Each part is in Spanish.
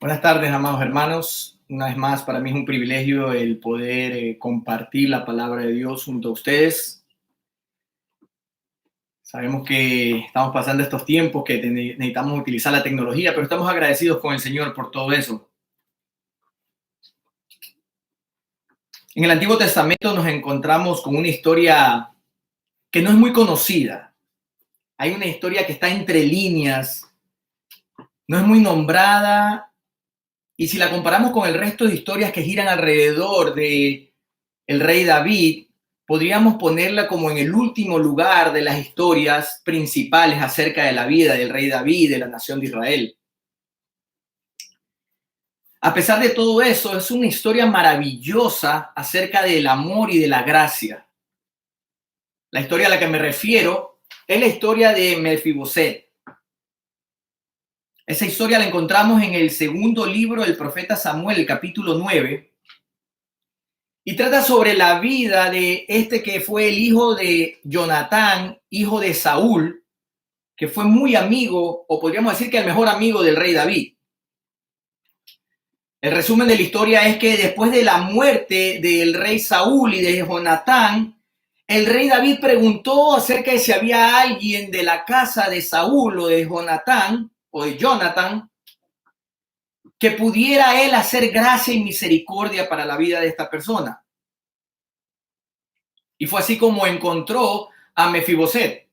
Buenas tardes, amados hermanos. Una vez más, para mí es un privilegio el poder compartir la palabra de Dios junto a ustedes. Sabemos que estamos pasando estos tiempos que necesitamos utilizar la tecnología, pero estamos agradecidos con el Señor por todo eso. En el Antiguo Testamento nos encontramos con una historia que no es muy conocida. Hay una historia que está entre líneas, no es muy nombrada, y si la comparamos con el resto de historias que giran alrededor de el rey David, podríamos ponerla como en el último lugar de las historias principales acerca de la vida del rey David, de la nación de Israel. A pesar de todo eso, es una historia maravillosa acerca del amor y de la gracia. La historia a la que me refiero es la historia de Mefiboset. Esa historia la encontramos en el segundo libro del profeta Samuel, el capítulo 9, y trata sobre la vida de este que fue el hijo de Jonatán, hijo de Saúl, que fue muy amigo, o podríamos decir que el mejor amigo del rey David. El resumen de la historia es que después de la muerte del rey Saúl y de Jonatán, el rey David preguntó acerca de si había alguien de la casa de Saúl o de Jonatán que pudiera él hacer gracia y misericordia para la vida de esta persona. Y fue así como encontró a Mefiboset.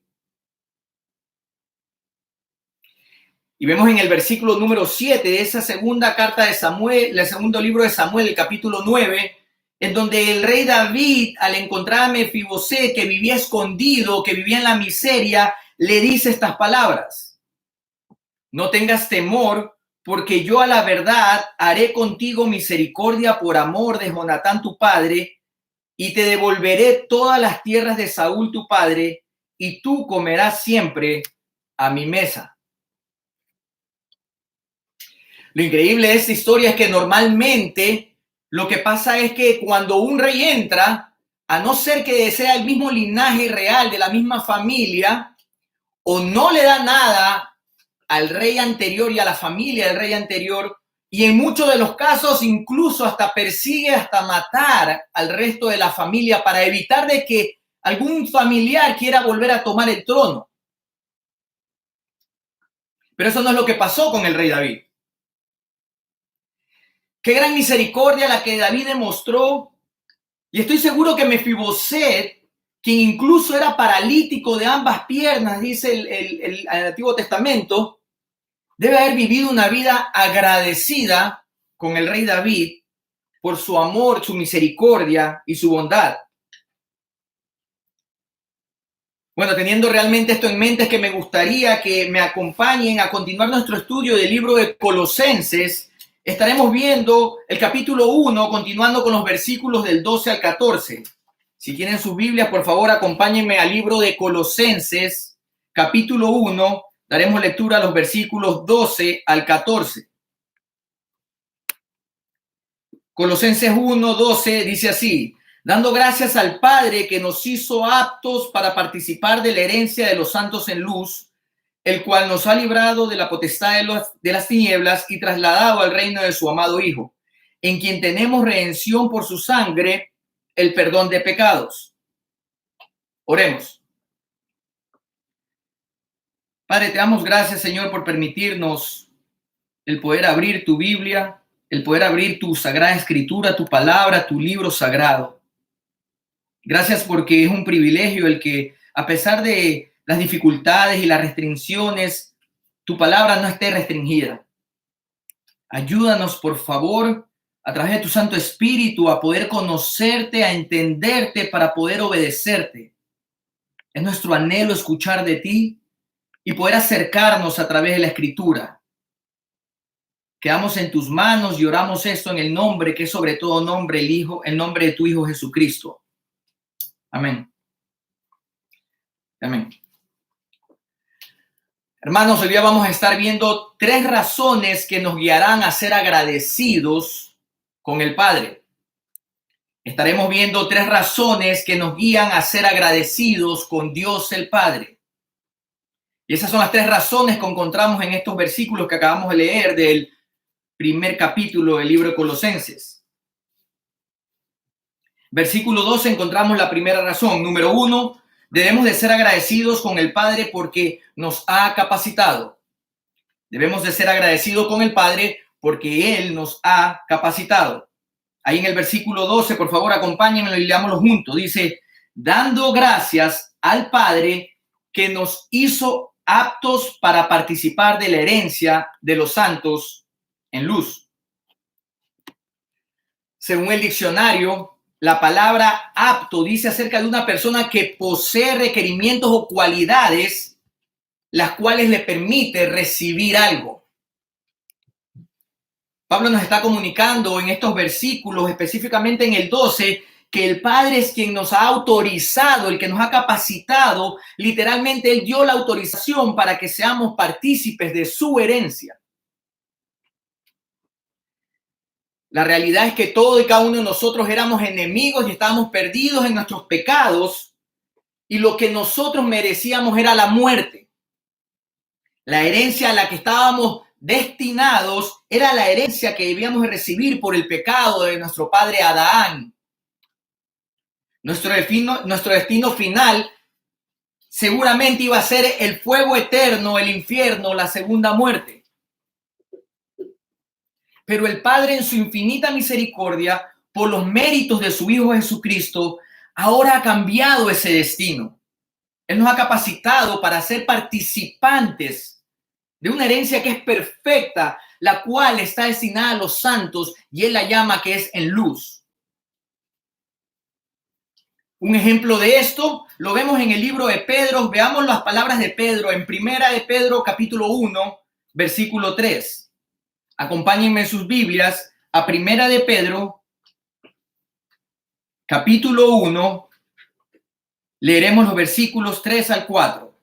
Y vemos en el versículo número 7 de esa segunda carta de Samuel, el segundo libro de Samuel, el capítulo 9, en donde el rey David, al encontrar a Mefiboset, que vivía escondido, que vivía en la miseria, le dice estas palabras: no tengas temor, porque yo a la verdad haré contigo misericordia por amor de Jonatán tu padre, y te devolveré todas las tierras de Saúl tu padre, y tú comerás siempre a mi mesa. Lo increíble de esta historia es que normalmente lo que pasa es que cuando un rey entra, a no ser que sea el mismo linaje real de la misma familia, o no le da nada al rey anterior y a la familia del rey anterior, y en muchos de los casos incluso hasta persigue hasta matar al resto de la familia para evitar de que algún familiar quiera volver a tomar el trono. Pero eso no es lo que pasó con el rey David. Qué gran misericordia la que David demostró. Y estoy seguro que Mefiboset, quien incluso era paralítico de ambas piernas, dice el Antiguo Testamento, debe haber vivido una vida agradecida con el rey David por su amor, su misericordia y su bondad. Bueno, teniendo realmente esto en mente, es que me gustaría que me acompañen a continuar nuestro estudio del libro de Colosenses. Estaremos viendo el capítulo 1, continuando con los versículos del 12 al 14. Si tienen sus Biblias, por favor, acompáñenme al libro de Colosenses, capítulo 1. Daremos lectura a los versículos 12 al 14. Colosenses 1, 12 dice así: dando gracias al Padre que nos hizo aptos para participar de la herencia de los santos en luz, el cual nos ha librado de la potestad de las tinieblas y trasladado al reino de su amado Hijo, en quien tenemos redención por su sangre, el perdón de pecados. Oremos. Padre, te damos gracias, Señor, por permitirnos el poder abrir tu Biblia, el poder abrir tu sagrada escritura, tu palabra, tu libro sagrado. Gracias porque es un privilegio el que, a pesar de las dificultades y las restricciones, tu palabra no esté restringida. Ayúdanos, por favor, a través de tu Santo Espíritu, a poder conocerte, a entenderte, para poder obedecerte. Es nuestro anhelo escuchar de ti y poder acercarnos a través de la Escritura. Quedamos en tus manos y oramos esto en el nombre que es sobre todo nombre, el Hijo, el nombre de tu Hijo Jesucristo. Amén. Amén. Hermanos, hoy día vamos a estar viendo 3 razones que nos guiarán a ser agradecidos con el Padre. Estaremos viendo 3 razones que nos guían a ser agradecidos con Dios el Padre. Y esas son las 3 razones que encontramos en estos versículos que acabamos de leer del primer capítulo del libro de Colosenses. Versículo 12 encontramos la primera razón. Número 1, debemos de ser agradecidos con el Padre porque nos ha capacitado. Debemos de ser agradecidos con el Padre porque Él nos ha capacitado. Ahí en el versículo 12, por favor, acompáñenme y leámoslo juntos. Dice, dando gracias al Padre que nos hizo aptos para participar de la herencia de los santos en luz. Según el diccionario, la palabra apto dice acerca de una persona que posee requerimientos o cualidades las cuales le permite recibir algo. Pablo nos está comunicando en estos versículos, específicamente en el 12, que el Padre es quien nos ha autorizado, el que nos ha capacitado. Literalmente, Él dio la autorización para que seamos partícipes de su herencia. La realidad es que todo y cada uno de nosotros éramos enemigos y estábamos perdidos en nuestros pecados, y lo que nosotros merecíamos era la muerte. La herencia a la que estábamos destinados era la herencia que debíamos recibir por el pecado de nuestro padre Adán. Nuestro destino final seguramente iba a ser el fuego eterno, el infierno, la segunda muerte. Pero el Padre, en su infinita misericordia, por los méritos de su Hijo Jesucristo, ahora ha cambiado ese destino. Él nos ha capacitado para ser participantes de una herencia que es perfecta, la cual está destinada a los santos, y Él la llama que es en luz. Un ejemplo de esto lo vemos en el libro de Pedro. Veamos las palabras de Pedro en Primera de Pedro, capítulo 1, versículo 3. Acompáñenme en sus Biblias a Primera de Pedro, capítulo 1. Leeremos los versículos 3 al 4.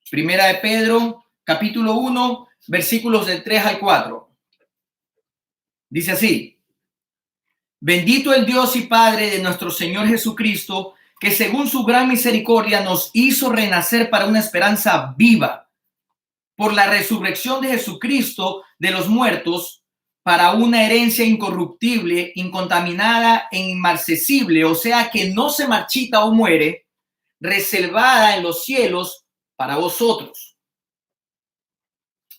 Primera de Pedro, capítulo 1, versículos de 3 al 4. Dice así: bendito el Dios y Padre de nuestro Señor Jesucristo, que según su gran misericordia nos hizo renacer para una esperanza viva por la resurrección de Jesucristo de los muertos, para una herencia incorruptible, incontaminada e inmarcesible, o sea que no se marchita o muere, reservada en los cielos para vosotros.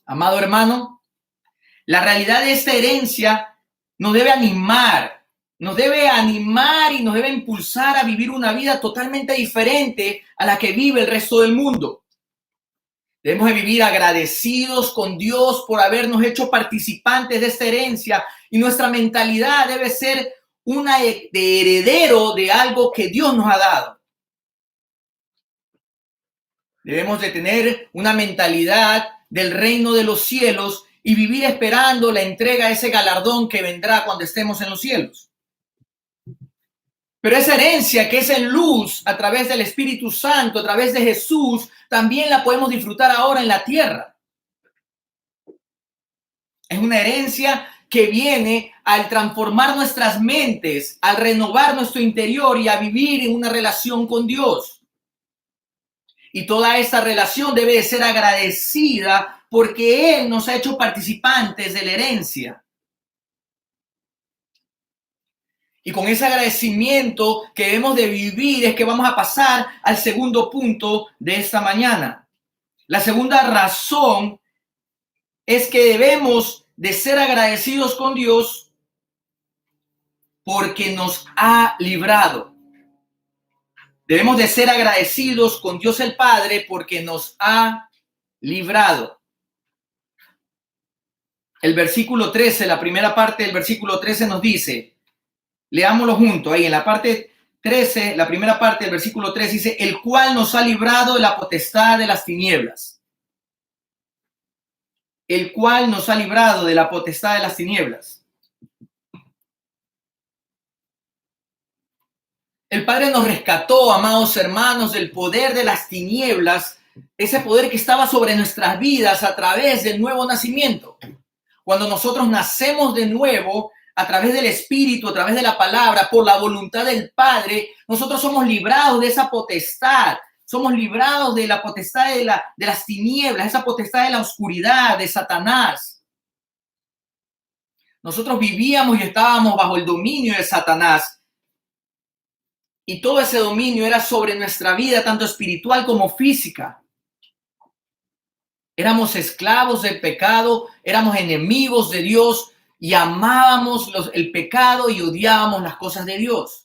Amado hermano, la realidad de esta herencia nos debe animar y nos debe impulsar a vivir una vida totalmente diferente a la que vive el resto del mundo. Debemos de vivir agradecidos con Dios por habernos hecho participantes de esta herencia, y nuestra mentalidad debe ser una de heredero de algo que Dios nos ha dado. Debemos de tener una mentalidad del reino de los cielos y vivir esperando la entrega de ese galardón que vendrá cuando estemos en los cielos. Pero esa herencia que es en luz a través del Espíritu Santo, a través de Jesús, también la podemos disfrutar ahora en la tierra. Es una herencia que viene al transformar nuestras mentes, al renovar nuestro interior y a vivir en una relación con Dios. Y toda esta relación debe de ser agradecida porque Él nos ha hecho participantes de la herencia. Y con ese agradecimiento que debemos de vivir es que vamos a pasar al segundo punto de esta mañana. La segunda razón es que debemos de ser agradecidos con Dios porque nos ha librado. Debemos de ser agradecidos con Dios el Padre porque nos ha librado. El versículo 13, la primera parte del versículo 13 nos dice, leámoslo juntos, ahí en la parte 13, la primera parte del versículo 13 dice, el cual nos ha librado de la potestad de las tinieblas. El cual nos ha librado de la potestad de las tinieblas. El Padre nos rescató, amados hermanos, del poder de las tinieblas, ese poder que estaba sobre nuestras vidas a través del nuevo nacimiento. Cuando nosotros nacemos de nuevo, a través del Espíritu, a través de la palabra, por la voluntad del Padre, nosotros somos librados de esa potestad somos librados de la potestad de las tinieblas, esa potestad de la oscuridad, de Satanás. Nosotros vivíamos y estábamos bajo el dominio de Satanás. Y todo ese dominio era sobre nuestra vida, tanto espiritual como física. Éramos esclavos del pecado, éramos enemigos de Dios y amábamos el pecado y odiábamos las cosas de Dios.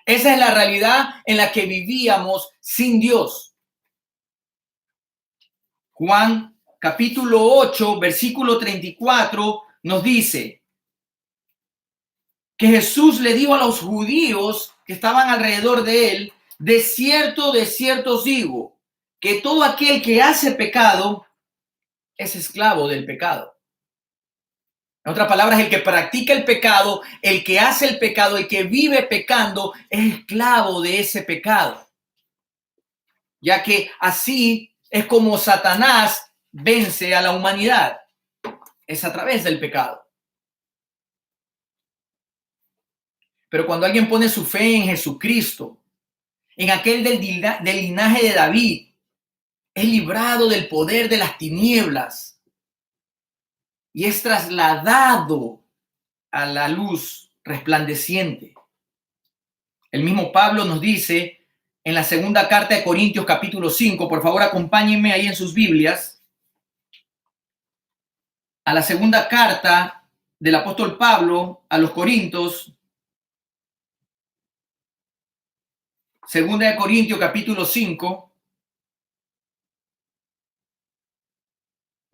Esa es la realidad en la que vivíamos sin Dios. Juan capítulo 8, versículo 34 nos dice que Jesús le dijo a los judíos que estaban alrededor de él: de cierto os digo, que todo aquel que hace pecado es esclavo del pecado. En otras palabras, el que practica el pecado, el que hace el pecado, el que vive pecando, es esclavo de ese pecado. Ya que así es como Satanás vence a la humanidad. Es a través del pecado. Pero cuando alguien pone su fe en Jesucristo, en aquel del linaje de David, es librado del poder de las tinieblas y es trasladado a la luz resplandeciente. El mismo Pablo nos dice en la segunda carta de Corintios capítulo 5, por favor acompáñenme ahí en sus Biblias, a la segunda carta del apóstol Pablo a los Corintios, segunda de Corintios capítulo 5.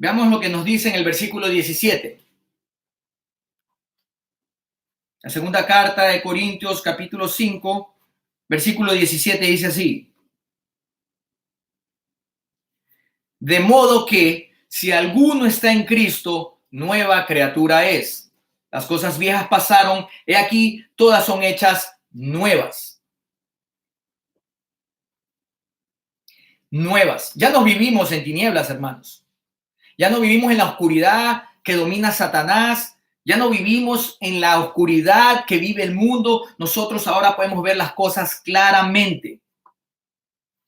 Veamos lo que nos dice en el versículo 17. La segunda carta de Corintios, capítulo 5, versículo 17 dice así: de modo que si alguno está en Cristo, nueva criatura es. Las cosas viejas pasaron, he aquí, todas son hechas nuevas. Nuevas. Ya no vivimos en tinieblas, hermanos. Ya no vivimos en la oscuridad que domina Satanás. Ya no vivimos en la oscuridad que vive el mundo. Nosotros ahora podemos ver las cosas claramente.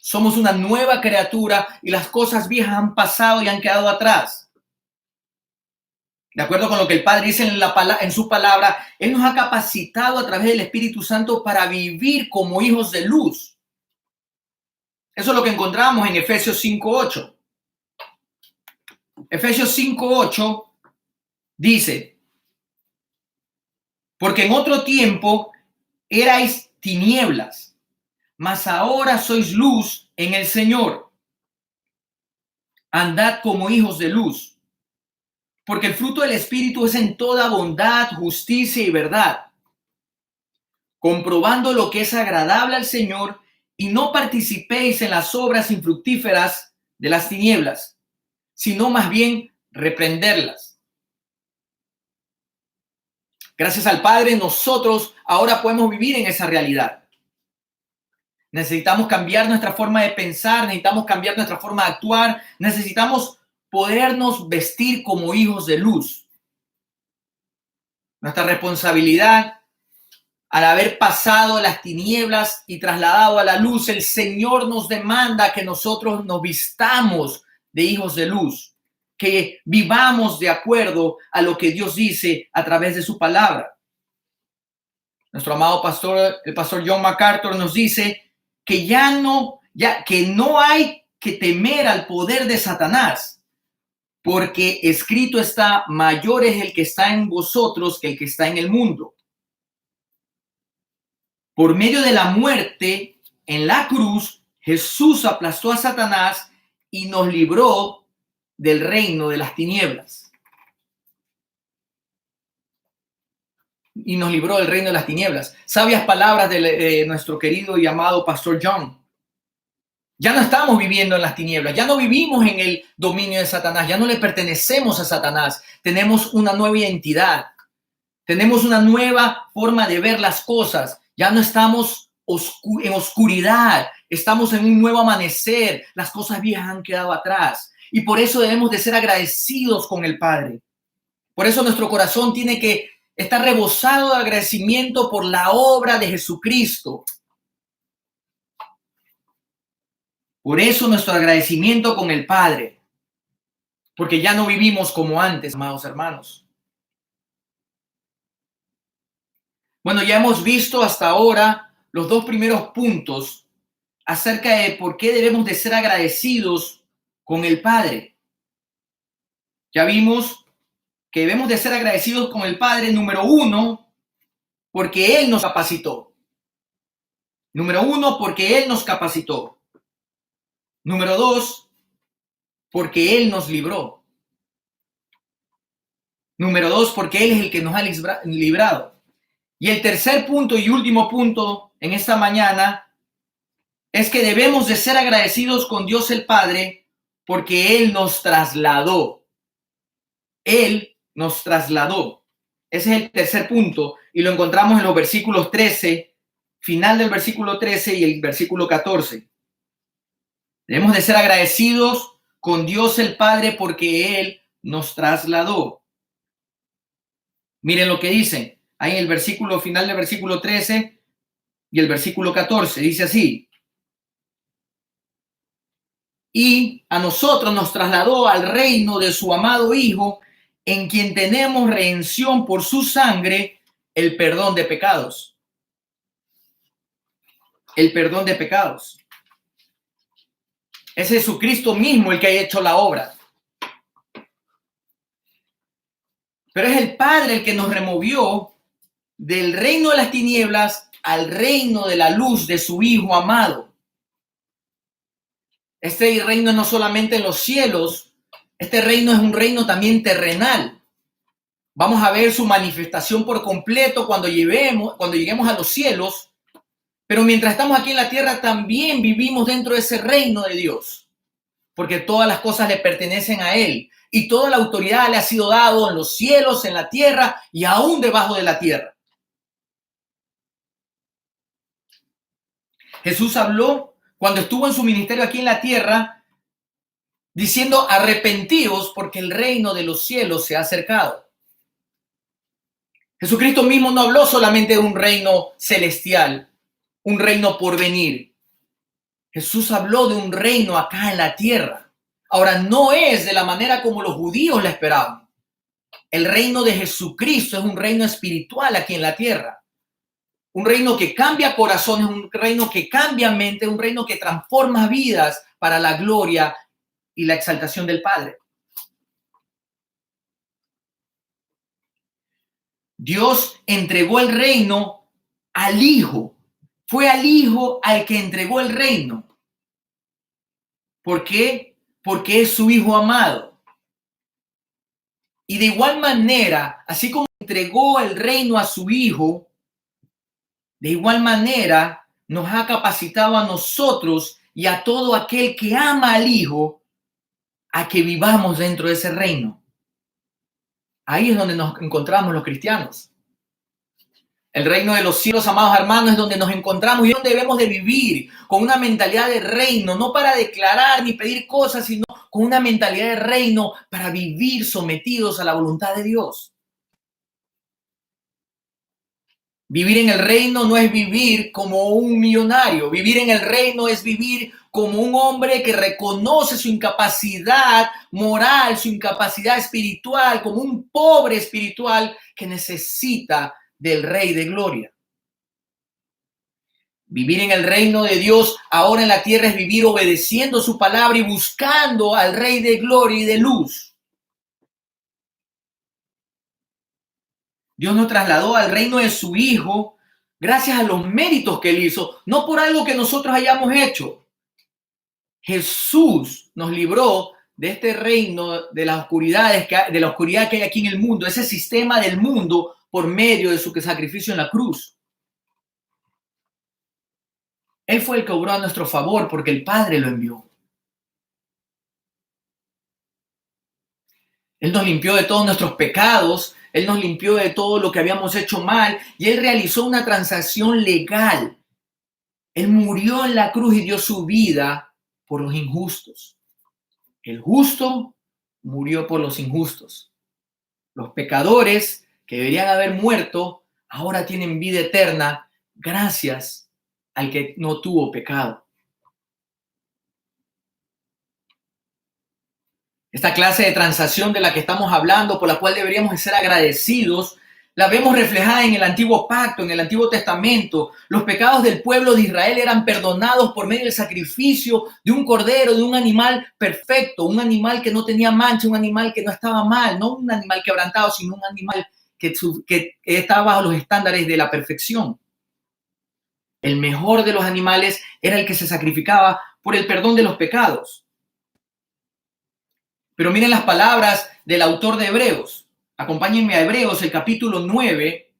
Somos una nueva criatura y las cosas viejas han pasado y han quedado atrás. De acuerdo con lo que el Padre dice en su palabra, Él nos ha capacitado a través del Espíritu Santo para vivir como hijos de luz. Eso es lo que encontramos en Efesios 5:8. Efesios 5:8 dice: porque en otro tiempo erais tinieblas, mas ahora sois luz en el Señor. Andad como hijos de luz, porque el fruto del Espíritu es en toda bondad, justicia y verdad, comprobando lo que es agradable al Señor, y no participéis en las obras infructíferas de las tinieblas, sino más bien reprenderlas. Gracias al Padre, nosotros ahora podemos vivir en esa realidad. Necesitamos cambiar nuestra forma de pensar, necesitamos cambiar nuestra forma de actuar, necesitamos podernos vestir como hijos de luz. Nuestra responsabilidad, al haber pasado las tinieblas y trasladado a la luz, el Señor nos demanda que nosotros nos vistamos de hijos de luz, que vivamos de acuerdo a lo que Dios dice a través de su palabra. Nuestro amado pastor, el pastor John MacArthur, nos dice que que no hay que temer al poder de Satanás, porque escrito está: mayor es el que está en vosotros que el que está en el mundo. Por medio de la muerte en la cruz, Jesús aplastó a Satanás y nos libró del reino de las tinieblas. Y nos libró del reino de las tinieblas. Sabias palabras de nuestro querido y amado pastor John. Ya no estamos viviendo en las tinieblas, ya no vivimos en el dominio de Satanás, ya no le pertenecemos a Satanás. Tenemos una nueva identidad, tenemos una nueva forma de ver las cosas. Ya no estamos en oscuridad, estamos en un nuevo amanecer. Las cosas viejas han quedado atrás y por eso debemos de ser agradecidos con el Padre. Por eso nuestro corazón tiene que estar rebosado de agradecimiento por la obra de Jesucristo. Por eso nuestro agradecimiento con el Padre, porque ya no vivimos como antes, amados hermanos. Bueno, ya hemos visto hasta ahora los dos primeros puntos acerca de por qué debemos de ser agradecidos con el Padre. Ya vimos que debemos de ser agradecidos con el Padre, número uno, porque Él nos capacitó. Número uno, porque Él nos capacitó. Número dos, porque Él nos libró. Número dos, porque Él es el que nos ha librado. Y el tercer punto y último punto en esta mañana es que debemos de ser agradecidos con Dios el Padre porque Él nos trasladó. Él nos trasladó. Ese es el tercer punto y lo encontramos en los versículos 13, final del versículo 13 y el versículo 14. Debemos de ser agradecidos con Dios el Padre porque Él nos trasladó. Miren lo que dicen ahí en el versículo final del versículo 13 y el versículo 14. Dice así: y a nosotros nos trasladó al reino de su amado Hijo, en quien tenemos redención por su sangre, el perdón de pecados. El perdón de pecados. Es Jesucristo mismo el que ha hecho la obra. Pero es el Padre el que nos removió del reino de las tinieblas al reino de la luz de su Hijo amado. Este reino no solamente en los cielos, este reino es un reino también terrenal. Vamos a ver su manifestación por completo cuando lleguemos a los cielos, pero mientras estamos aquí en la tierra también vivimos dentro de ese reino de Dios, porque todas las cosas le pertenecen a Él y toda la autoridad le ha sido dado en los cielos, en la tierra y aún debajo de la tierra. Jesús habló cuando estuvo en su ministerio aquí en la tierra diciendo: arrepentíos porque el reino de los cielos se ha acercado. Jesucristo mismo no habló solamente de un reino celestial, un reino por venir. Jesús habló de un reino acá en la tierra. Ahora, no es de la manera como los judíos la esperaban. El reino de Jesucristo es un reino espiritual aquí en la tierra. Un reino que cambia corazones, un reino que cambia mente, un reino que transforma vidas para la gloria y la exaltación del Padre. Dios entregó el reino al Hijo. Fue al Hijo al que entregó el reino. ¿Por qué? Porque es su Hijo amado. Y de igual manera, así como entregó el reino a su Hijo, de igual manera nos ha capacitado a nosotros y a todo aquel que ama al Hijo a que vivamos dentro de ese reino. Ahí es donde nos encontramos los cristianos. El reino de los cielos, amados hermanos, es donde nos encontramos y donde debemos de vivir con una mentalidad de reino, no para declarar ni pedir cosas, sino con una mentalidad de reino para vivir sometidos a la voluntad de Dios. Vivir en el reino no es vivir como un millonario. Vivir en el reino es vivir como un hombre que reconoce su incapacidad moral, su incapacidad espiritual, como un pobre espiritual que necesita del Rey de Gloria. Vivir en el reino de Dios ahora en la tierra es vivir obedeciendo su palabra y buscando al Rey de Gloria y de luz. Dios nos trasladó al reino de su Hijo gracias a los méritos que Él hizo, no por algo que nosotros hayamos hecho. Jesús nos libró de este reino de las oscuridades, de la oscuridad que hay aquí en el mundo, ese sistema del mundo por medio de su sacrificio en la cruz. Él fue el que obró a nuestro favor porque el Padre lo envió. Él nos limpió de todos nuestros pecados, Él nos limpió de todo lo que habíamos hecho mal y Él realizó una transacción legal. Él murió en la cruz y dio su vida por los injustos. El justo murió por los injustos. Los pecadores que deberían haber muerto ahora tienen vida eterna gracias al que no tuvo pecado. Esta clase de transacción de la que estamos hablando, por la cual deberíamos ser agradecidos, la vemos reflejada en el Antiguo Pacto, en el Antiguo Testamento. Los pecados del pueblo de Israel eran perdonados por medio del sacrificio de un cordero, de un animal perfecto, un animal que no tenía mancha, un animal que no estaba mal, no un animal quebrantado, sino un animal que estaba bajo los estándares de la perfección. El mejor de los animales era el que se sacrificaba por el perdón de los pecados. Pero miren las palabras del autor de Hebreos. Acompáñenme a Hebreos, el capítulo 9.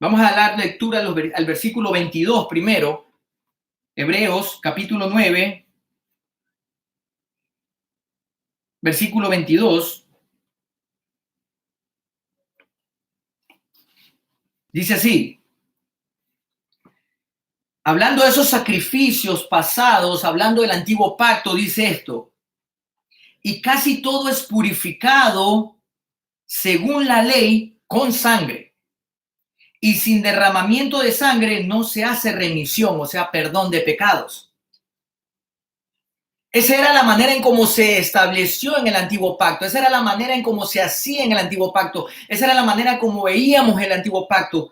Vamos a dar lectura al versículo 22 primero. Hebreos, capítulo 9, versículo 22. Dice así. Hablando de esos sacrificios pasados, hablando del antiguo pacto, dice esto. Y casi todo es purificado según la ley con sangre. Y sin derramamiento de sangre no se hace remisión, o sea, perdón de pecados. Esa era la manera en cómo se estableció en el antiguo pacto. Esa era la manera en cómo se hacía en el antiguo pacto. Esa era la manera como veíamos el antiguo pacto.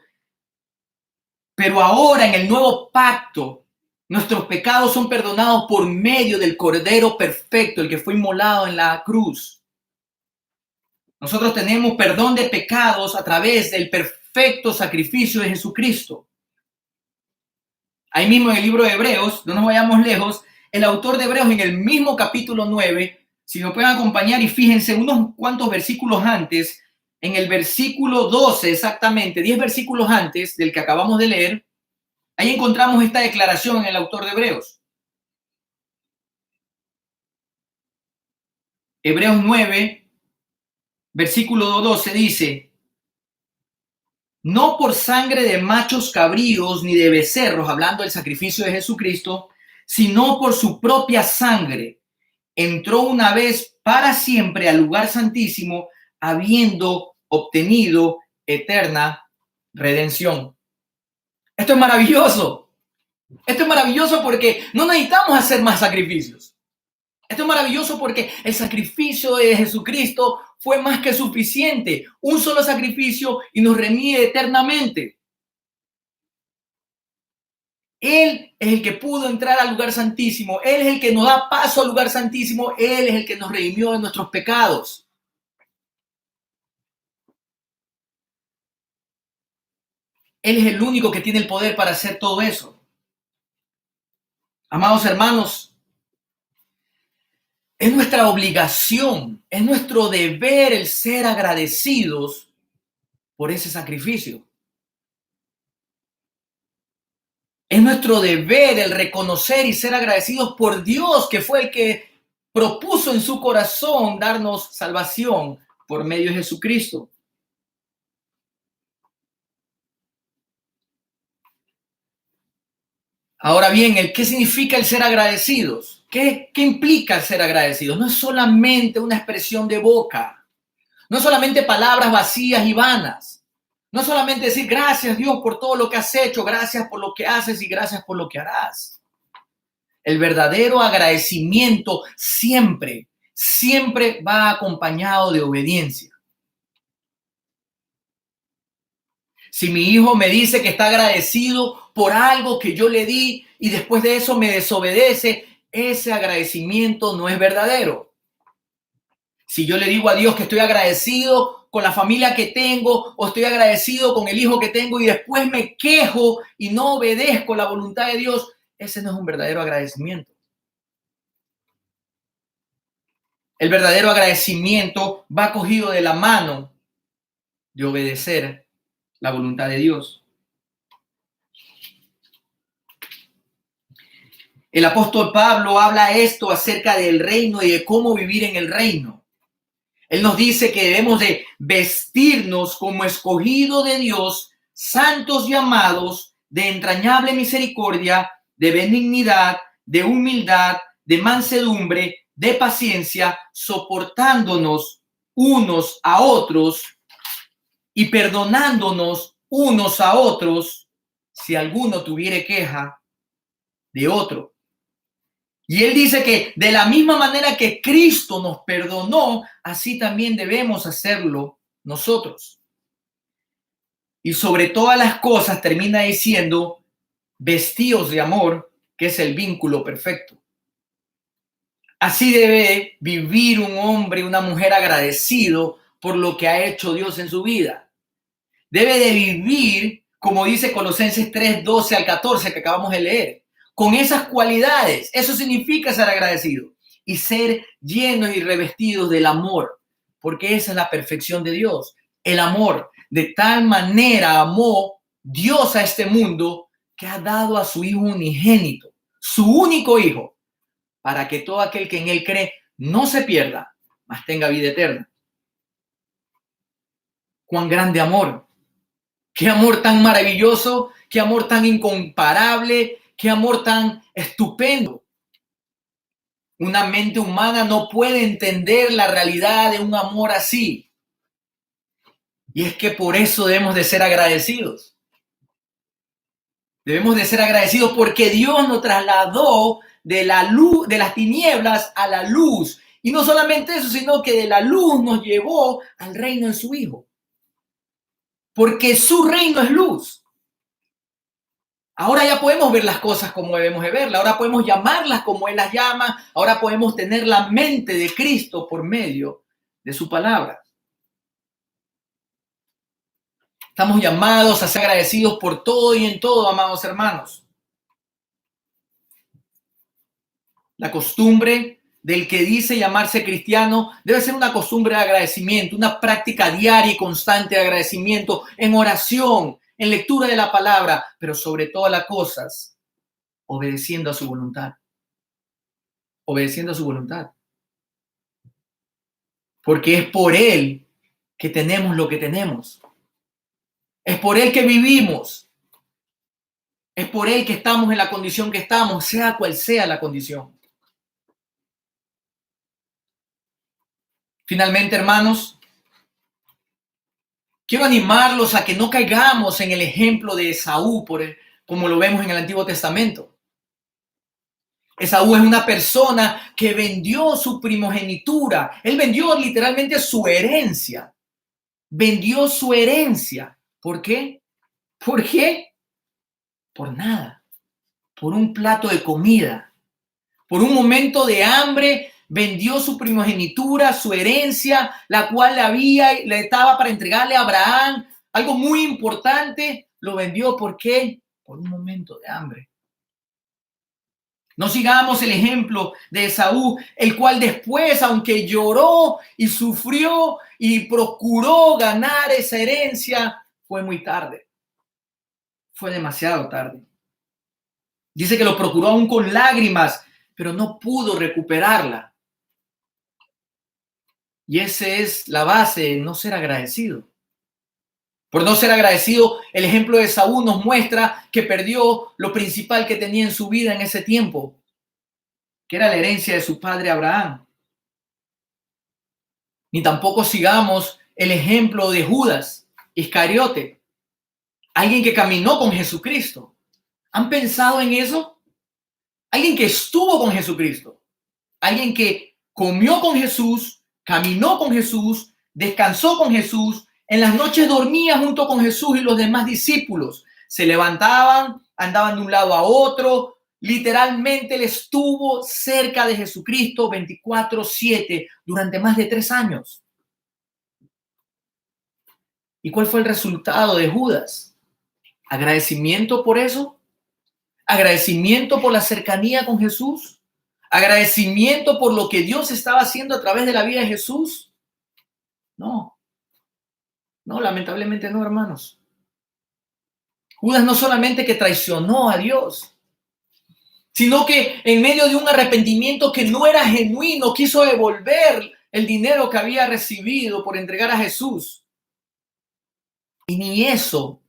Pero ahora en el nuevo pacto, nuestros pecados son perdonados por medio del Cordero perfecto, el que fue inmolado en la cruz. Nosotros tenemos perdón de pecados a través del perfecto sacrificio de Jesucristo. Ahí mismo en el libro de Hebreos, no nos vayamos lejos, el autor de Hebreos en el mismo capítulo 9, si nos pueden acompañar y fíjense unos cuantos versículos antes, en el versículo 12 exactamente, 10 versículos antes del que acabamos de leer, ahí encontramos esta declaración en el autor de Hebreos. Hebreos 9, versículo 12 dice, no por sangre de machos cabríos ni de becerros, hablando del sacrificio de Jesucristo, sino por su propia sangre, entró una vez para siempre al lugar santísimo, habiendo obtenido eterna redención. Esto es maravilloso. Esto es maravilloso porque no necesitamos hacer más sacrificios. Esto es maravilloso porque el sacrificio de Jesucristo fue más que suficiente. Un solo sacrificio y nos remite eternamente. Él es el que pudo entrar al lugar santísimo. Él es el que nos da paso al lugar santísimo. Él es el que nos redimió de nuestros pecados. Él es el único que tiene el poder para hacer todo eso. Amados hermanos, es nuestra obligación, es nuestro deber el ser agradecidos por ese sacrificio. Es nuestro deber el reconocer y ser agradecidos por Dios, que fue el que propuso en su corazón darnos salvación por medio de Jesucristo. Ahora bien, ¿qué significa el ser agradecidos? ¿Qué implica el ser agradecidos? No es solamente una expresión de boca, no es solamente palabras vacías y vanas, no es solamente decir gracias Dios por todo lo que has hecho, gracias por lo que haces y gracias por lo que harás. El verdadero agradecimiento siempre va acompañado de obediencia. Si mi hijo me dice que está agradecido por algo que yo le di y después de eso me desobedece, ese agradecimiento no es verdadero. Si yo le digo a Dios que estoy agradecido con la familia que tengo o estoy agradecido con el hijo que tengo y después me quejo y no obedezco la voluntad de Dios, ese no es un verdadero agradecimiento. El verdadero agradecimiento va cogido de la mano de obedecer la voluntad de Dios. El apóstol Pablo habla esto acerca del reino y de cómo vivir en el reino. Él nos dice que debemos de vestirnos como escogido de Dios, santos y amados, de entrañable misericordia, de benignidad, de humildad, de mansedumbre, de paciencia, soportándonos unos a otros y perdonándonos unos a otros si alguno tuviere queja de otro. Y él dice que de la misma manera que Cristo nos perdonó, así también debemos hacerlo nosotros. Y sobre todas las cosas termina diciendo, vestidos de amor, que es el vínculo perfecto. Así debe vivir un hombre, una mujer agradecido por lo que ha hecho Dios en su vida. Debe de vivir, como dice Colosenses 3, 12 al 14 que acabamos de leer, con esas cualidades. Eso significa ser agradecido y ser llenos y revestidos del amor, porque esa es la perfección de Dios, el amor. De tal manera amó Dios a este mundo que ha dado a su Hijo unigénito, su único Hijo, para que todo aquel que en él cree no se pierda, mas tenga vida eterna. Cuán grande amor. Qué amor tan maravilloso, qué amor tan incomparable, qué amor tan estupendo. Una mente humana no puede entender la realidad de un amor así. Y es que por eso debemos de ser agradecidos. Debemos de ser agradecidos porque Dios nos trasladó de la luz, de las tinieblas a la luz. Y no solamente eso, sino que de la luz nos llevó al reino de su Hijo. Porque su reino es luz. Ahora ya podemos ver las cosas como debemos de verlas. Ahora podemos llamarlas como Él las llama. Ahora podemos tener la mente de Cristo por medio de su palabra. Estamos llamados a ser agradecidos por todo y en todo, amados hermanos. La costumbre del que dice llamarse cristiano debe ser una costumbre de agradecimiento, una práctica diaria y constante de agradecimiento en oración, en lectura de la palabra, pero sobre todas las cosas, obedeciendo a su voluntad. Obedeciendo a su voluntad. Porque es por Él que tenemos lo que tenemos. Es por Él que vivimos. Es por Él que estamos en la condición que estamos, sea cual sea la condición. Finalmente, hermanos, quiero animarlos a que no caigamos en el ejemplo de Esaú, como lo vemos en el Antiguo Testamento. Esaú es una persona que vendió su primogenitura. Él vendió literalmente su herencia. Vendió su herencia. ¿Por qué? ¿Por qué? Por nada. Por un plato de comida. Por un momento de hambre, vendió su primogenitura, su herencia, la cual le estaba para entregarle a Abraham. Algo muy importante, lo vendió. ¿Por qué? Por un momento de hambre. No sigamos el ejemplo de Esaú, el cual después, aunque lloró y sufrió y procuró ganar esa herencia, fue muy tarde. Fue demasiado tarde. Dice que lo procuró aún con lágrimas, pero no pudo recuperarla. Y esa es la base de no ser agradecido. Por no ser agradecido, el ejemplo de Esaú nos muestra que perdió lo principal que tenía en su vida en ese tiempo, que era la herencia de su padre Abraham. Ni tampoco sigamos el ejemplo de Judas Iscariote, alguien que caminó con Jesucristo. ¿Han pensado en eso? Alguien que estuvo con Jesucristo, alguien que comió con Jesús, caminó con Jesús, descansó con Jesús, en las noches dormía junto con Jesús y los demás discípulos. Se levantaban, andaban de un lado a otro. Literalmente él estuvo cerca de Jesucristo 24/7 durante más de 3 años. ¿Y cuál fue el resultado de Judas? ¿Agradecimiento por eso? ¿Agradecimiento por la cercanía con Jesús? ¿Agradecimiento por lo que Dios estaba haciendo a través de la vida de Jesús? No, lamentablemente no, hermanos. Judas no solamente que traicionó a Dios, sino que en medio de un arrepentimiento que no era genuino, quiso devolver el dinero que había recibido por entregar a Jesús. Y ni eso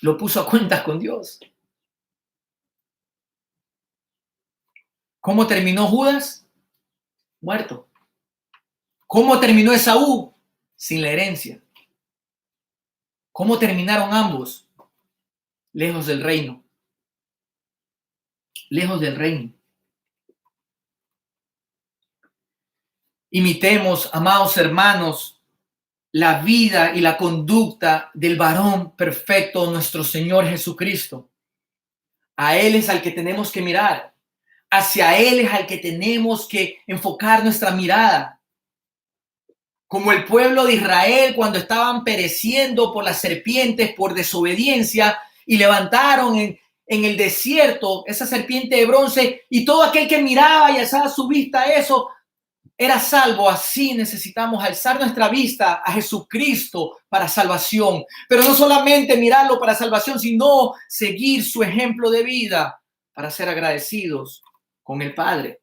lo puso a cuentas con Dios. ¿Cómo terminó Judas? Muerto. ¿Cómo terminó Esaú? Sin la herencia. ¿Cómo terminaron ambos? Lejos del reino. Lejos del reino. Imitemos, amados hermanos, la vida y la conducta del varón perfecto, nuestro Señor Jesucristo. A Él es al que tenemos que mirar. Hacia Él es al que tenemos que enfocar nuestra mirada. Como el pueblo de Israel cuando estaban pereciendo por las serpientes, por desobediencia, y levantaron en el desierto esa serpiente de bronce, y todo aquel que miraba y alzaba su vista a eso era salvo. Así necesitamos alzar nuestra vista a Jesucristo para salvación, pero no solamente mirarlo para salvación, sino seguir su ejemplo de vida para ser agradecidos con el Padre.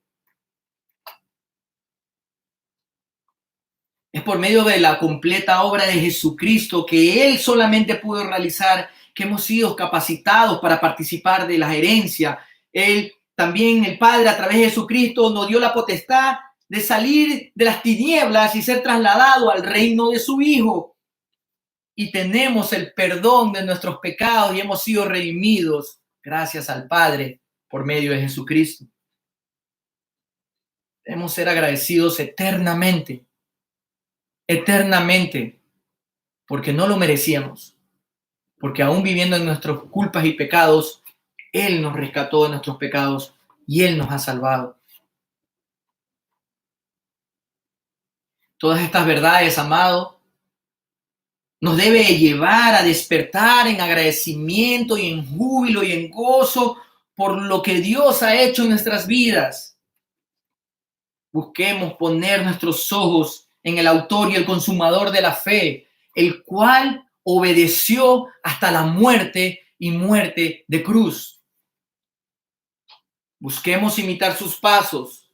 Es por medio de la completa obra de Jesucristo que Él solamente pudo realizar que hemos sido capacitados para participar de la herencia. Él también, el Padre, a través de Jesucristo, nos dio la potestad de salir de las tinieblas y ser trasladado al reino de su Hijo. Y tenemos el perdón de nuestros pecados y hemos sido redimidos gracias al Padre por medio de Jesucristo. Debemos ser agradecidos eternamente, porque no lo merecíamos, porque aún viviendo en nuestras culpas y pecados, Él nos rescató de nuestros pecados y Él nos ha salvado. Todas estas verdades, amado, nos debe llevar a despertar en agradecimiento y en júbilo y en gozo por lo que Dios ha hecho en nuestras vidas. Busquemos poner nuestros ojos en el autor y el consumador de la fe, el cual obedeció hasta la muerte y muerte de cruz. Busquemos imitar sus pasos.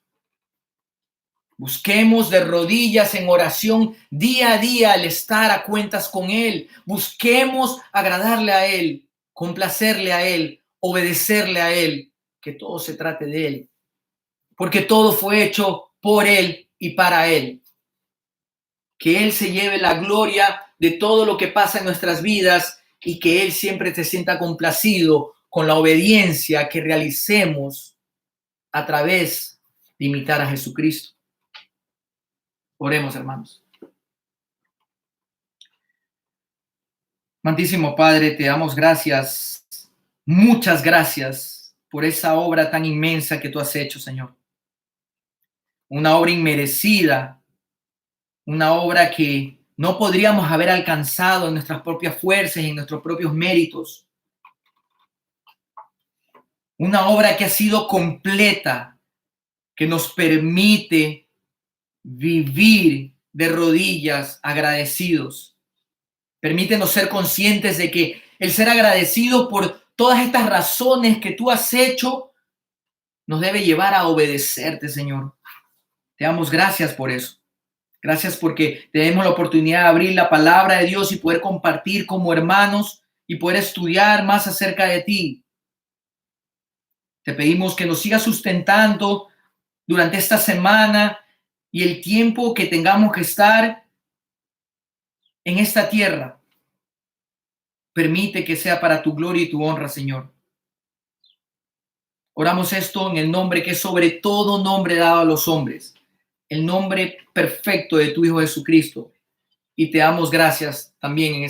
Busquemos de rodillas en oración día a día el estar a cuentas con Él. Busquemos agradarle a Él, complacerle a Él, obedecerle a Él, que todo se trate de Él. Porque todo fue hecho por Él y para Él. Que Él se lleve la gloria de todo lo que pasa en nuestras vidas y que Él siempre se sienta complacido con la obediencia que realicemos a través de imitar a Jesucristo. Oremos, hermanos. Amantísimo Padre, te damos gracias, muchas gracias por esa obra tan inmensa que tú has hecho, Señor. Una obra inmerecida, una obra que no podríamos haber alcanzado en nuestras propias fuerzas y en nuestros propios méritos. Una obra que ha sido completa, que nos permite vivir de rodillas agradecidos. Permítenos ser conscientes de que el ser agradecido por todas estas razones que tú has hecho nos debe llevar a obedecerte, Señor. Te damos gracias por eso. Gracias porque tenemos la oportunidad de abrir la palabra de Dios y poder compartir como hermanos y poder estudiar más acerca de ti. Te pedimos que nos sigas sustentando durante esta semana y el tiempo que tengamos que estar en esta tierra. Permite que sea para tu gloria y tu honra, Señor. Oramos esto en el nombre que es sobre todo nombre dado a los hombres, el nombre perfecto de tu Hijo Jesucristo. Y te damos gracias también en